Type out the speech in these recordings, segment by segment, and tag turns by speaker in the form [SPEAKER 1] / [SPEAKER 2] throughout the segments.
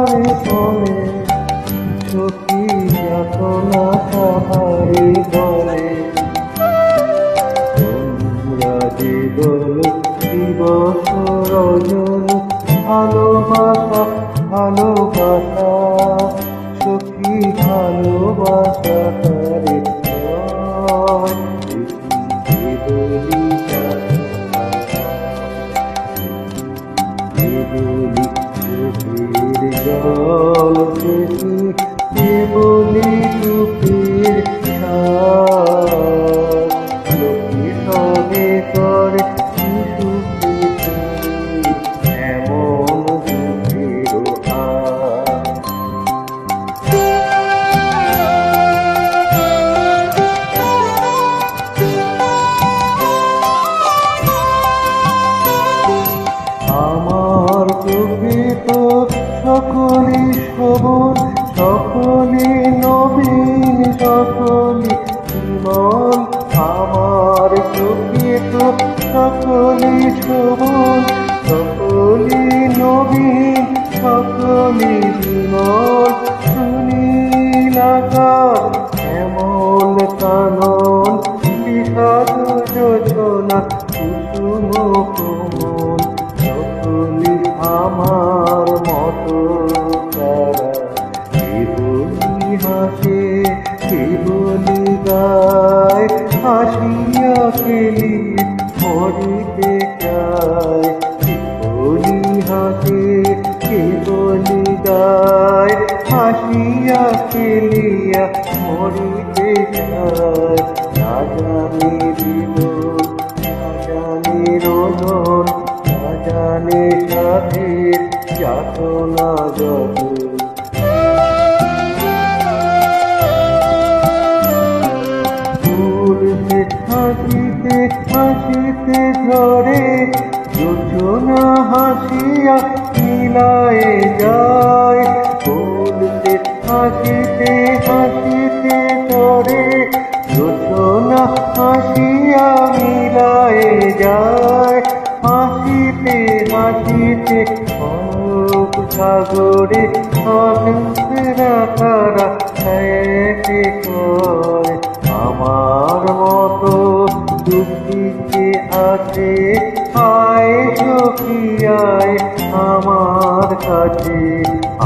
[SPEAKER 1] কাহারে বলে সখী যাতনা কাহারে বলে তোমরা যে বলো দিবস রজনী ভালোবাসা ভালোবাসা সখী ভালোবাসা কারে জল বলি রূপের লোকে সবে করে এমন আমার চোখে তো সকলে সবুজ সকলে নবীন সকলে জীবন আমার চোখে তো সকলে সবুজ সকলে নবীন সকলে জীবন সুনীল আকাশ এমন কানন বিষাদ যোজনা কুসুম কোমল সকলে আমার মতো তারা কেবলি হাসে কেবলি গায় হাসিয়া খেলি মরিতে চায় কেবলি হাসে কেবলি গায় হাসিয়া খেলিয়া মরিতে চায় না জানি বিনোদ না জানি রোদন না জানে সাথের যাতনা যত ফুলতে হাসিতে হাসিতে ঝরে যোজনা হাসিয়া মিলায়ে যায় ফুলতে হাসিতে হাসিতে ঝরে যোজনা হাসিয়া মিলায়ে যায় হাসিতে হাসিতে অনেক সাগরে অনেকরা তারা একে করে আমার মতো দুঃখীকে আছে আয় সখী আয় আমার কাছে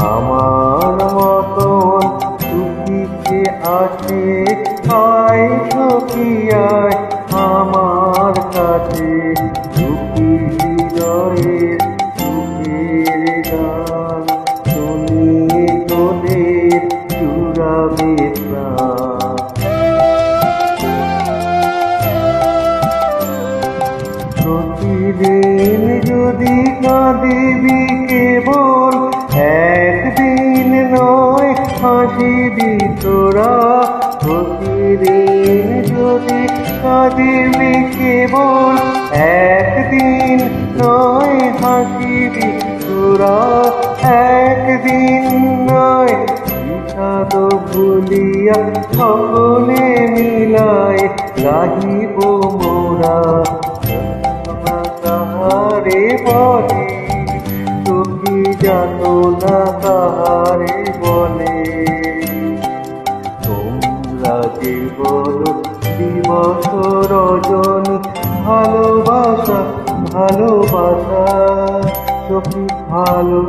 [SPEAKER 1] আমার মতন দুঃখীকে আছে আয় সখী আয় আমার কাছে দুঃখী হৃদয়ের সুখের গান শুনিয়ে তোদের জুড়াবে প্রাণ প্রতিদিন যদি কাঁদিবি কেবল একদিন নয় হাসিবি তোরা প্রতিদিন যদি কাঁদিবি কেবল একদিন নয় হাসিবি তোরা একদিন নয় বিষাদ ভুলিয়া সকলে মিলায় গাহিব মোরা কাহারে বলে সখী যাতনা কাহারে বলে তোমরা যে বলো দিবস রজনী ভালোবাসা ভালোবাসা সখী ভালো